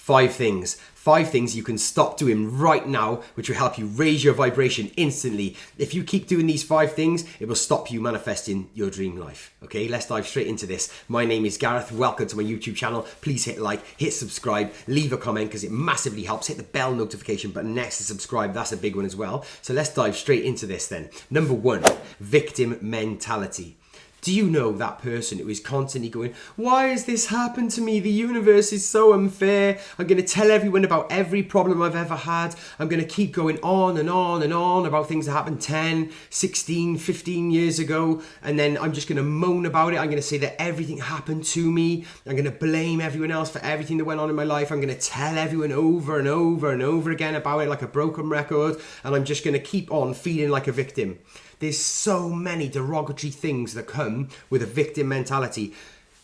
Five things you can stop doing right now, which will help you raise your vibration instantly. If you keep doing these 5 things, it will stop you manifesting your dream life. Okay, let's dive straight into this. My name is Gareth. Welcome to my YouTube channel. Please hit like, hit subscribe, leave a comment because it massively helps. Hit the bell notification button next to subscribe. That's a big one as well. So let's dive straight into this then. Number 1, victim mentality. Do you know that person who is constantly going, why has this happened to me? The universe is so unfair. I'm going to tell everyone about every problem I've ever had. I'm going to keep going on and on and on about things that happened 10, 16, 15 years ago. And then I'm just going to moan about it. I'm going to say that everything happened to me. I'm going to blame everyone else for everything that went on in my life. I'm going to tell everyone over and over and over again about it like a broken record. And I'm just going to keep on feeling like a victim. There's so many derogatory things that come with a victim mentality.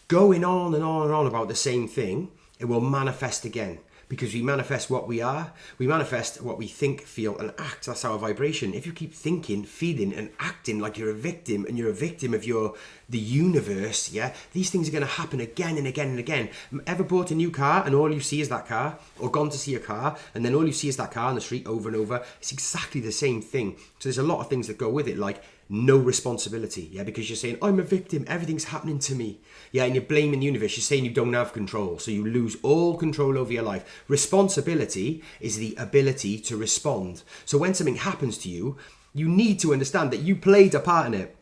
Going on and on and on about the same thing, it will manifest again. Because we manifest what we are, we manifest what we think, feel, and act. That's our vibration. If you keep thinking, feeling, and acting like you're a victim, and you're a victim of the universe, yeah, these things are going to happen again and again and again. Ever bought a new car and all you see is that car? Or gone to see a car and then all you see is that car on the street over and over? It's exactly the same thing. So there's a lot of things that go with it, like no responsibility, yeah, because you're saying, I'm a victim, everything's happening to me, yeah, and you're blaming the universe, you're saying you don't have control, so you lose all control over your life. Responsibility is the ability to respond. So when something happens to you, you need to understand that you played a part in it.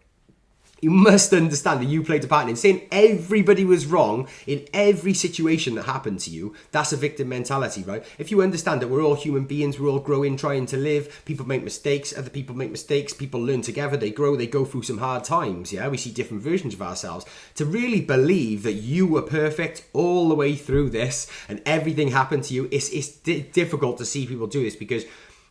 You must understand that you played a part in saying everybody was wrong in every situation that happened to you. That's a victim mentality, right? If you understand that we're all human beings, we're all growing, trying to live, people make mistakes, other people make mistakes, people learn together, they grow, they go through some hard times, yeah? We see different versions of ourselves. To really believe that you were perfect all the way through this and everything happened to you, it's difficult to see people do this because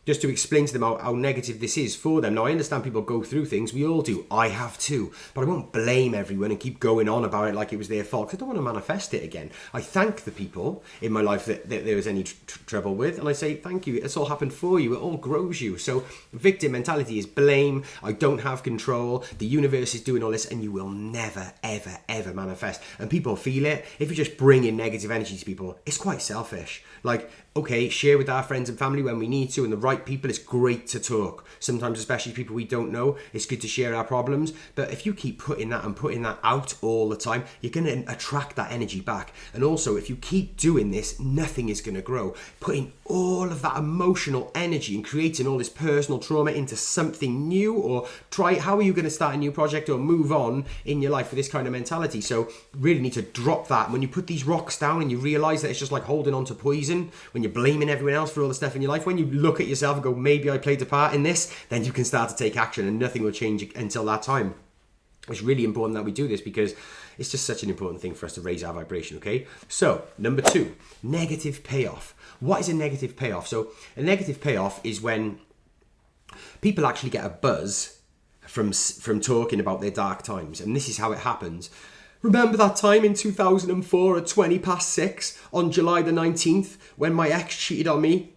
just to explain to them how negative this is for them. Now, I understand people go through things. We all do. I have too. But I won't blame everyone and keep going on about it like it was their fault because I don't want to manifest it again. I thank the people in my life that there was any trouble with. And I say, thank you. It's all happened for you. It all grows you. So victim mentality is blame. I don't have control. The universe is doing all this. And you will never, ever, ever manifest. And people feel it. If you just bring in negative energy to people, it's quite selfish. Like, okay, share with our friends and family when we need to, and the right people, it's great to talk. Sometimes, especially people we don't know, it's good to share our problems. But if you keep putting that out all the time, you're going to attract that energy back. And also, if you keep doing this, nothing is going to grow. Putting all of that emotional energy and creating all this personal trauma into something new, or how are you going to start a new project or move on in your life with this kind of mentality? So really need to drop that. When you put these rocks down and you realize that it's just like holding on to poison, when you're blaming everyone else for all the stuff in your life, when you look at yourself and go, maybe I played a part in this, then you can start to take action and nothing will change until that time. It's really important that we do this because it's just such an important thing for us to raise our vibration, okay? So, number 2, negative payoff. What is a negative payoff? So, a negative payoff is when people actually get a buzz from talking about their dark times. And this is how it happens. Remember that time in 2004 at 6:20 on July the 19th when my ex cheated on me?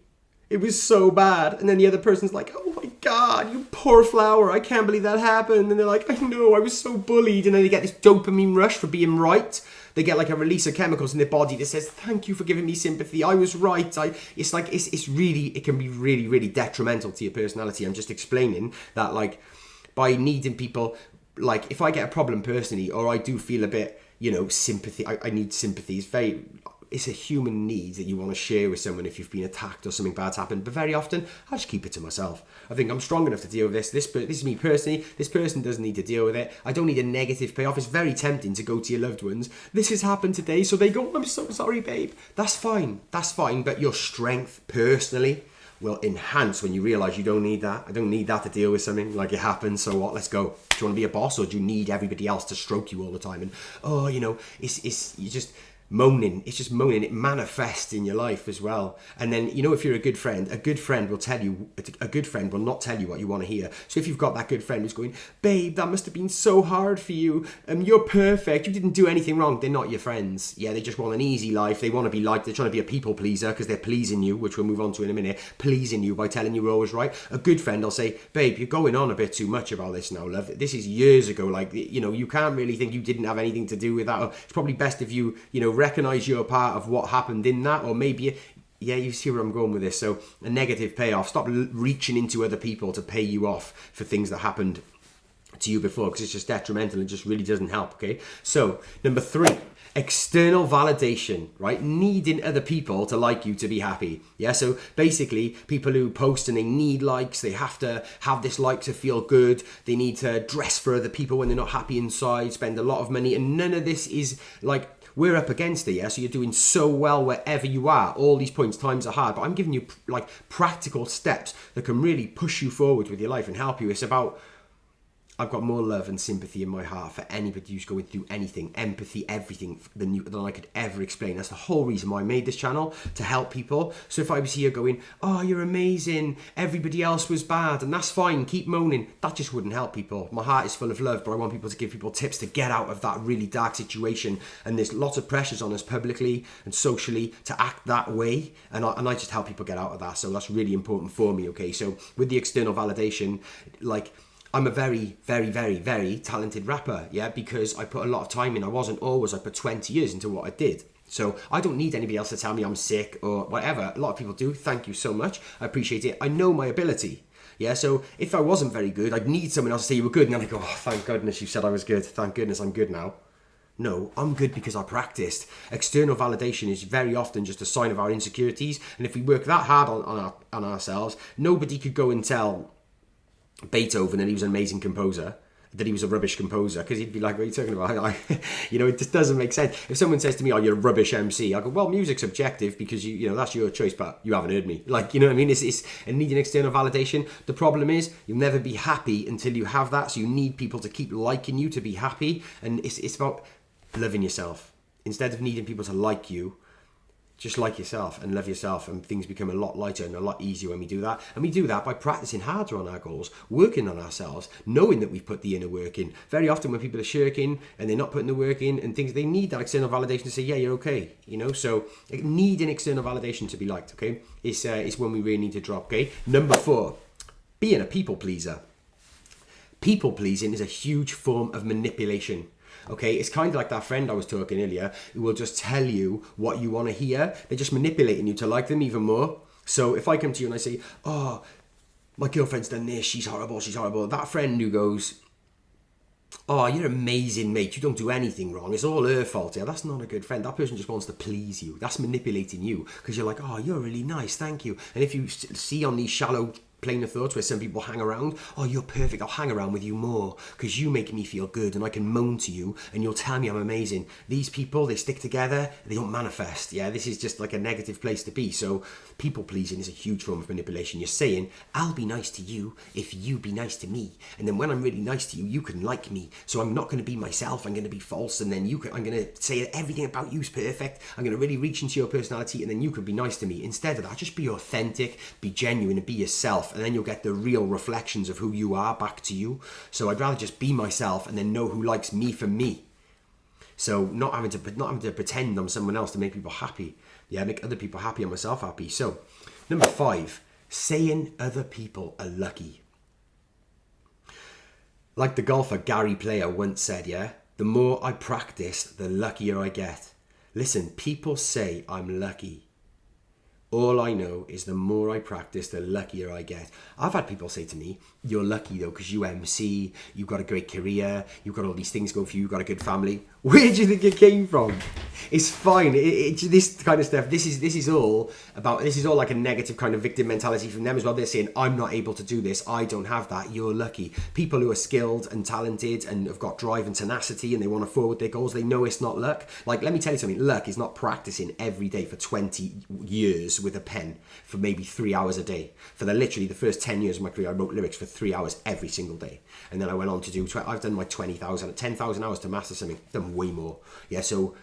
It was so bad. And then the other person's like, oh my God, you poor flower. I can't believe that happened. And they're like, I know, I was so bullied. And then they get this dopamine rush for being right. They get like a release of chemicals in their body that says, thank you for giving me sympathy. I was right. It can be really, really detrimental to your personality. I'm just explaining that, like, by needing people, like if I get a problem personally, or I do feel a bit, sympathy, I need sympathy. It's a human need that you want to share with someone if you've been attacked or something bad's happened. But very often, I just keep it to myself. I think I'm strong enough to deal with this. This is me personally. This person doesn't need to deal with it. I don't need a negative payoff. It's very tempting to go to your loved ones. This has happened today. So they go, I'm so sorry, babe. That's fine. That's fine. But your strength personally will enhance when you realize you don't need that. I don't need that to deal with something. Like, it happens, so what? Let's go. Do you want to be a boss, or do you need everybody else to stroke you all the time? And you just moaning. It's just moaning. It manifests in your life as well. And then, if you're a good friend will tell you, a good friend will not tell you what you want to hear. So if you've got that good friend who's going, babe, that must have been so hard for you. You're perfect. You didn't do anything wrong. They're not your friends. Yeah, they just want an easy life. They want to be liked. They're trying to be a people pleaser because they're pleasing you, which we'll move on to in a minute, pleasing you by telling you you're always right. A good friend will say, babe, you're going on a bit too much about this now, love. This is years ago. Like, you can't really think you didn't have anything to do with that. Or it's probably best if you, recognize you're a part of what happened in that, or maybe, yeah, you see where I'm going with this. So a negative payoff. Stop reaching into other people to pay you off for things that happened to you before, because it's just detrimental and just really doesn't help. Okay, so number 3, external validation, right? Needing other people to like you to be happy. Yeah, so basically people who post and they need likes, they have to have this like to feel good, they need to dress for other people when they're not happy inside, spend a lot of money, and none of this is like, we're up against it, yeah? So you're doing so well wherever you are. All these points, times are hard, but I'm giving you like practical steps that can really push you forward with your life and help you. It's about, I've got more love and sympathy in my heart for anybody who's going through anything, empathy, everything than I could ever explain. That's the whole reason why I made this channel, to help people. So if I was here going, oh, you're amazing, everybody else was bad, and that's fine, keep moaning, that just wouldn't help people. My heart is full of love, but I want people to give people tips to get out of that really dark situation. And there's lots of pressures on us publicly and socially to act that way. And I just help people get out of that. So that's really important for me, okay? So with the external validation, like, I'm a very, very, very, very talented rapper, yeah, because I put a lot of time in. I put 20 years into what I did. So I don't need anybody else to tell me I'm sick or whatever. A lot of people do. Thank you so much. I appreciate it. I know my ability. Yeah, so if I wasn't very good, I'd need someone else to say you were good. And then I go, oh, thank goodness you said I was good. Thank goodness I'm good now. No, I'm good because I practiced. External validation is very often just a sign of our insecurities. And if we work that hard on ourselves, nobody could go and tell Beethoven that he was an amazing composer, that he was a rubbish composer, because he'd be like, what are you talking about? It just doesn't make sense. If someone says to me, oh, you're a rubbish MC, I go, well, music's objective because you know that's your choice, but you haven't heard me. Like, you know what I mean? It's and needing external validation. The problem is you'll never be happy until you have that. So you need people to keep liking you to be happy. And it's about loving yourself. Instead of needing people to like you, just like yourself and love yourself, and things become a lot lighter and a lot easier when we do that. And we do that by practicing harder on our goals, working on ourselves, knowing that we've put the inner work in. Very often when people are shirking and they're not putting the work in and things, they need that external validation to say, yeah, you're okay, So needing external validation to be liked, okay, is when we really need to drop, okay? Number 4, being a people pleaser. People pleasing is a huge form of manipulation. Okay, it's kind of like that friend I was talking earlier who will just tell you what you want to hear. They're just manipulating you to like them even more. So if I come to you and I say, oh, my girlfriend's done this, she's horrible. That friend who goes, oh, you're amazing, mate, you don't do anything wrong, it's all her fault. Yeah, that's not a good friend. That person just wants to please you. That's manipulating you because you're like, oh, you're really nice, thank you. And if you see on these shallow plane of thoughts where some people hang around, oh, you're perfect, I'll hang around with you more because you make me feel good and I can moan to you and you'll tell me I'm amazing. These people, they stick together, they don't manifest. Yeah, this is just like a negative place to be. So people pleasing is a huge form of manipulation. You're saying, I'll be nice to you if you be nice to me, and then when I'm really nice to you, you can like me. So I'm not going to be myself, I'm going to be false, and then I'm going to say that everything about you is perfect. I'm going to really reach into your personality, and then you can be nice to me. Instead of that, just be authentic, be genuine, and be yourself, and then you'll get the real reflections of who you are back to you. So I'd rather just be myself and then know who likes me for me. So not having to pretend I'm someone else to make people happy. Yeah, make other people happy and myself happy. So number 5, saying other people are lucky. Like the golfer Gary Player once said, yeah, the more I practice, the luckier I get. Listen, people say I'm lucky. All I know is the more I practice, the luckier I get. I've had people say to me, you're lucky though, because you MC, you've got a great career, you've got all these things going for you, you've got a good family. Where do you think it came from? It's fine. This kind of stuff, this is all like a negative kind of victim mentality from them as well. They're saying, I'm not able to do this, I don't have that, you're lucky. People who are skilled and talented and have got drive and tenacity and they want to forward their goals, they know it's not luck. Like, let me tell you something, luck is not practicing every day for 20 years with a pen for maybe 3 hours a day. For literally the first 10 years of my career, I wrote lyrics for 3 hours every single day. And then I went on to do, I've done my 10,000 hours to master something, done way more. Yeah, so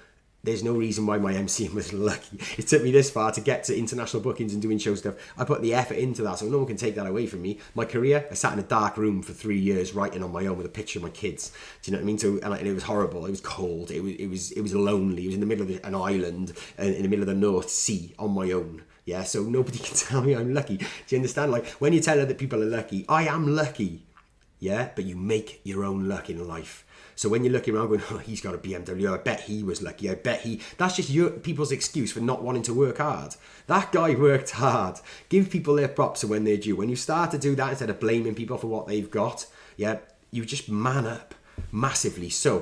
there's no reason why my MCing was lucky. It took me this far to get to international bookings and doing show stuff. I put the effort into that, so no one can take that away from me. My career, I sat in a dark room for 3 years writing on my own with a picture of my kids. Do you know what I mean? So, and it was horrible. It was cold. It was lonely. It was in the middle of an island in the middle of the North Sea on my own. Yeah, so nobody can tell me I'm lucky. Do you understand? Like, when you tell other people are lucky, I am lucky. Yeah, but you make your own luck in life. So when you're looking around going, oh, he's got a BMW, I bet he was lucky, I bet he... That's just your people's excuse for not wanting to work hard. That guy worked hard. Give people their props when they're due. When you start to do that instead of blaming people for what they've got, yeah, you just man up massively. So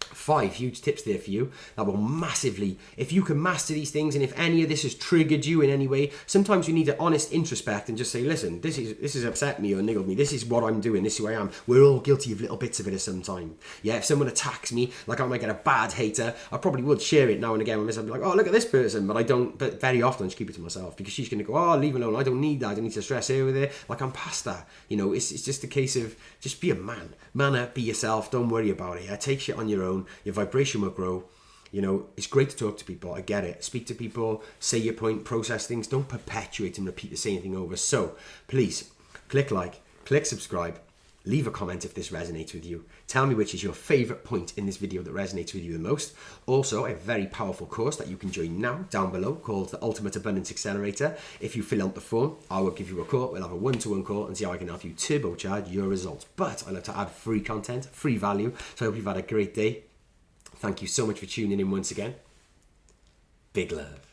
5 huge tips there for you that will massively, if you can master these things, and if any of this has triggered you in any way, sometimes you need to honest introspect and just say, listen, this has upset me or niggled me, this is what I'm doing, this is who I am. We're all guilty of little bits of it at some time. Yeah, if someone attacks me, like I might get a bad hater, I probably would share it now and again with myself, be like, oh, look at this person, but I don't, but very often I just keep it to myself, because she's going to go, oh, leave it alone, I don't need that, I don't need to stress her with it, like I'm past that. You know, it's just a case of, just be a man up, be yourself, don't worry about it. Yeah, take shit on your own, your vibration will grow. You know, it's great to talk to people, I get it, speak to people, say your point, process things, don't perpetuate and repeat the same thing over. So please click like, click subscribe, leave a comment if this resonates with you. Tell me which is your favorite point in this video that resonates with you the most. Also, a very powerful course that you can join now down below called the Ultimate Abundance Accelerator. If you fill out the form, I will give you a call. We'll have a one-to-one call and see how I can help you turbocharge your results. But I love to add free content, free value. So I hope you've had a great day. Thank you so much for tuning in once again. Big love.